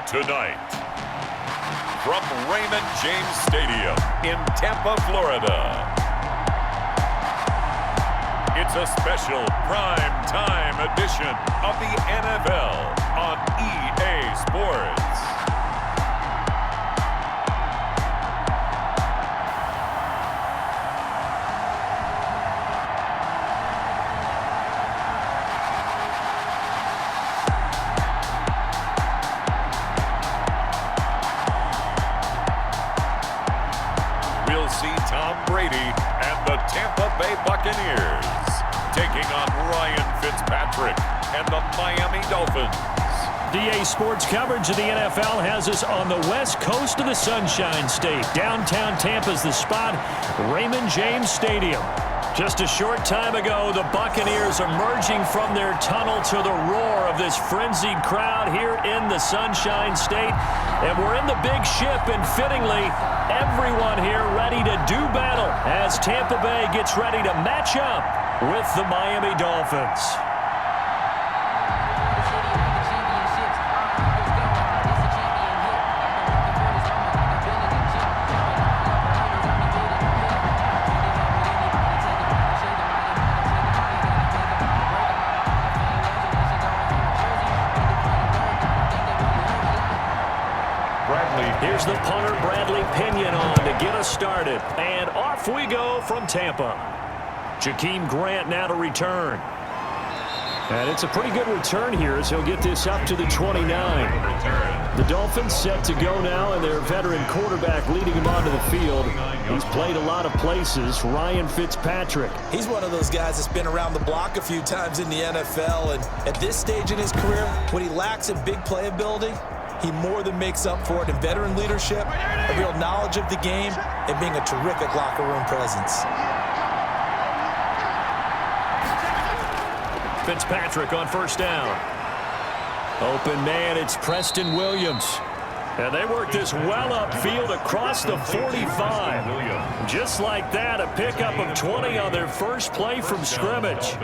Tonight, from Raymond James Stadium in Tampa, Florida, it's a special prime time edition of the NFL on EA Sports. See Tom Brady and the Tampa Bay Buccaneers taking on Ryan Fitzpatrick and the Miami Dolphins. EA Sports coverage of the NFL has us on the west coast of the Sunshine State. Downtown Tampa's the spot, Raymond James Stadium. Just a short time ago, the Buccaneers emerging from their tunnel to the roar of this frenzied crowd here in the Sunshine State. And we're in the big ship, and fittingly, everyone here ready to do battle as Tampa Bay gets ready to match up with the Miami Dolphins. Here's the punter, Bradley Pinion, on to get us started. And off we go from Tampa. Jakeem Grant now to return. And it's a pretty good return here as he'll get this up to the 29. The Dolphins set to go now, and their veteran quarterback leading him onto the field. He's played a lot of places, Ryan Fitzpatrick. He's one of those guys that's been around the block a few times in the NFL, and at this stage in his career, when he lacks in big playability, he more than makes up for it in veteran leadership, a real knowledge of the game, and being a terrific locker room presence. Fitzpatrick on first down. Open man, it's Preston Williams. And they work this well upfield across the 45. Just like that, a pickup of 20 on their first play from scrimmage.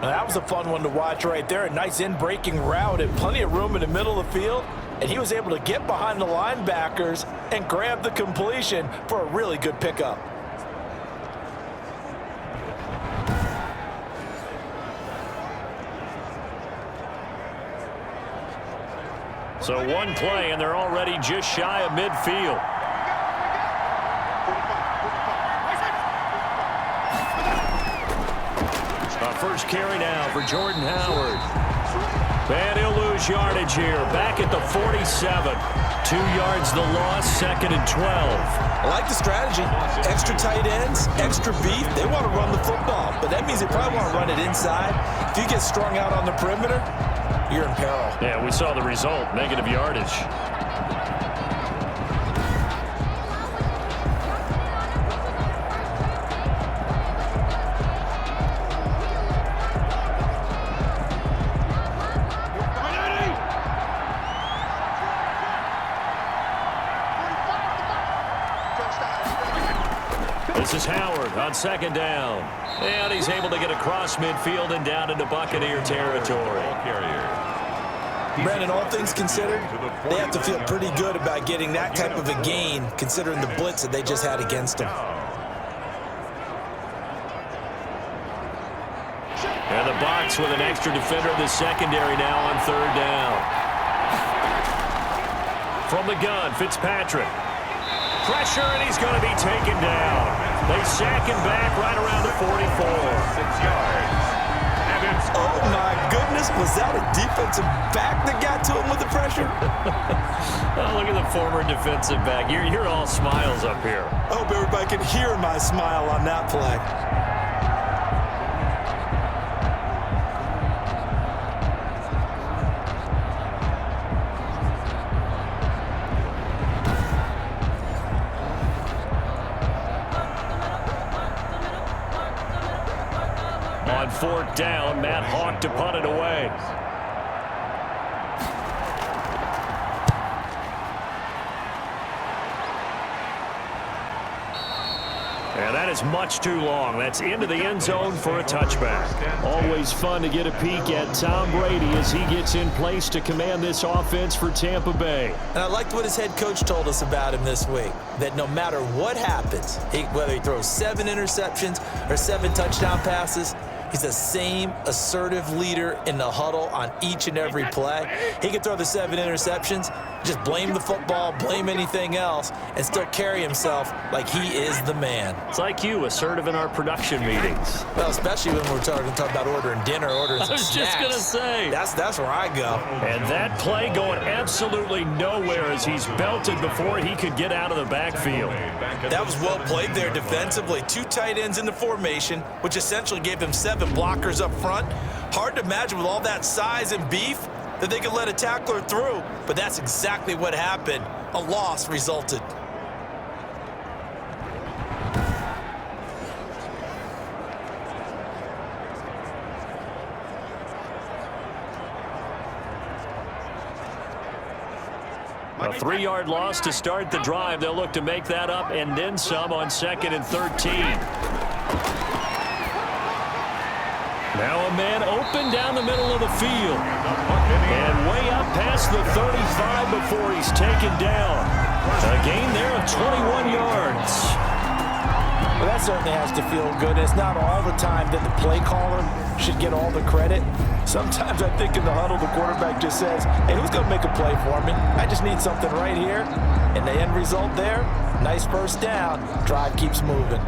Now, that was a fun one to watch right there. A nice in-breaking route and plenty of room in the middle of the field. And he was able to get behind the linebackers and grab the completion for a really good pickup. So one play, and they're already just shy of midfield. First carry now for Jordan Howard. And he'll lose yardage here. Back at the 47. 2 yards the loss, 2nd and 12. I like the strategy. Extra tight ends, extra beef. They want to run the football, but that means they probably want to run it inside. If you get strung out on the perimeter, you're in peril. Yeah, we saw the result, negative yardage. This is Howard on second down. And he's able to get across midfield and down into Buccaneer territory. Brandon, all things considered, they have to feel pretty good about getting that type of a gain, considering the blitz that they just had against them. And the box with an extra defender in the secondary now on third down. From the gun, Fitzpatrick. Pressure, and he's going to be taken down. They sack him back right around the 44. 6 yards. And it's oh, my goodness. Was that a defensive back that got to him with the pressure? Oh, look at the former defensive back. You're all smiles up here. I hope everybody can hear my smile on that play. On fourth down, Matt Hawk to punt it away. And that is much too long. That's into the end zone for a touchback. Always fun to get a peek at Tom Brady as he gets in place to command this offense for Tampa Bay. And I liked what his head coach told us about him this week, that no matter what happens, whether he throws 7 interceptions or 7 touchdown passes, he's the same assertive leader in the huddle on each and every play. He can throw the 7 interceptions, just blame the football, blame anything else, and still carry himself like he is the man. It's like you, assertive in our production meetings. Well, especially when we're talking about ordering dinner, ordering some snacks. I was just going to say. That's where I go. And that play going absolutely nowhere as he's belted before he could get out of the backfield. That was well played there defensively. 2 tight ends in the formation, which essentially gave them 7 blockers up front. Hard to imagine with all that size and beef that they could let a tackler through, but that's exactly what happened. A loss resulted. A 3-yard loss to start the drive. They'll look to make that up and then some on 2nd and 13. Now a man open down the middle of the field. And way up past the 35 before he's taken down. A gain there of 21 yards. Well, that certainly has to feel good. It's not all the time that the play caller should get all the credit. Sometimes I think in the huddle, the quarterback just says, hey, who's going to make a play for me? I just need something right here. And the end result there, nice first down. Drive keeps moving.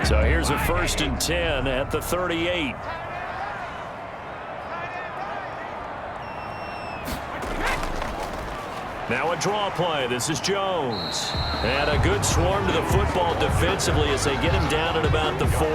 So here's a 1st and 10 at the 38. Now a draw play. This is Jones. And a good swarm to the football defensively as they get him down at about the 40.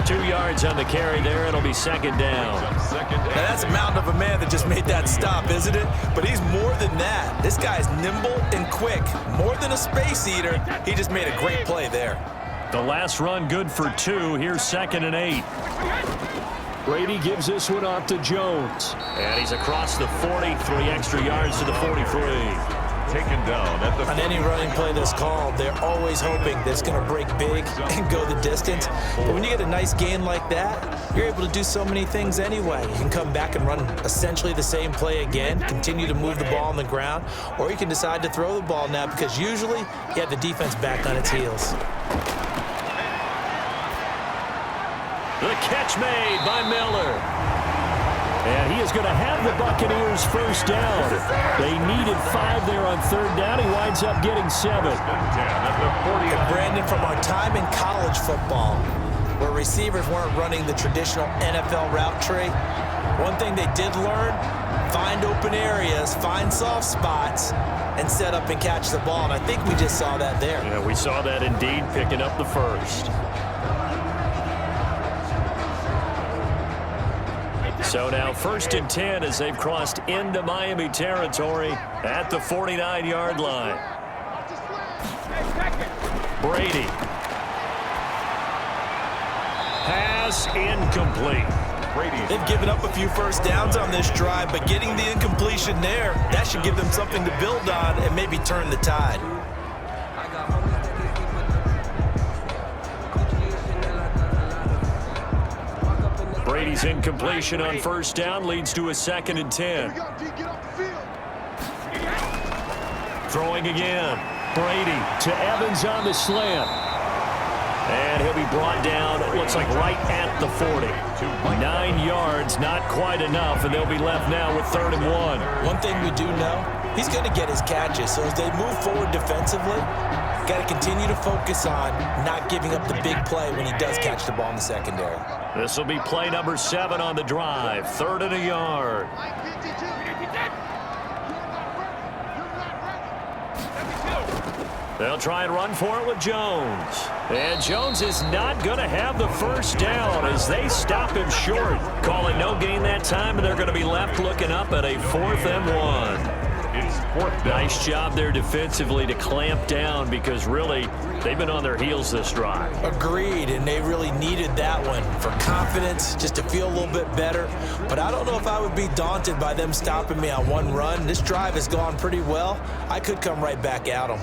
2 yards on the carry there. It'll be 2nd down. Now that's a mountain of a man that just made that stop, isn't it? But he's more than that. This guy's nimble and quick. More than a space eater. He just made a great play there. The last run good for 2. Here's 2nd and 8. Brady gives this one off to Jones. And he's across the 40, 3 extra yards to the 43. Taken down at the 40. On any running play that's called, they're always hoping that it's going to break big and go the distance. But when you get a nice gain like that, you're able to do so many things anyway. You can come back and run essentially the same play again, continue to move the ball on the ground, or you can decide to throw the ball now because usually you have the defense back on its heels. The catch made by Miller. And he is going to have the Buccaneers first down. They needed 5 there on 3rd down. He winds up getting 7. And Brandon, from our time in college football, where receivers weren't running the traditional NFL route tree, one thing they did learn, find open areas, find soft spots, and set up and catch the ball. And I think we just saw that there. Yeah, we saw that indeed, picking up the first. So now 1st and 10 as they've crossed into Miami territory at the 49-yard line. Brady. Pass incomplete. They've given up a few first downs on this drive, but getting the incompletion there, that should give them something to build on and maybe turn the tide. Brady's incompletion on 1st down leads to a 2nd and 10. Throwing again. Brady to Evans on the slant. And he'll be brought down, it looks like right at the 40. 9 yards, not quite enough, and they'll be left now with 3rd and 1. One thing we do know, he's going to get his catches. So as they move forward defensively, got to continue to focus on not giving up the big play when he does catch the ball in the secondary. This will be play number 7 on the drive. 3rd and a yard. They'll try and run for it with Jones. And Jones is not going to have the first down as they stop him short. Calling no gain that time, and they're going to be left looking up at a 4th and 1. It's 4th down. Nice job there defensively to clamp down because really they've been on their heels this drive. Agreed, and they really needed that one for confidence, just to feel a little bit better. But I don't know if I would be daunted by them stopping me on one run. This drive has gone pretty well. I could come right back at them.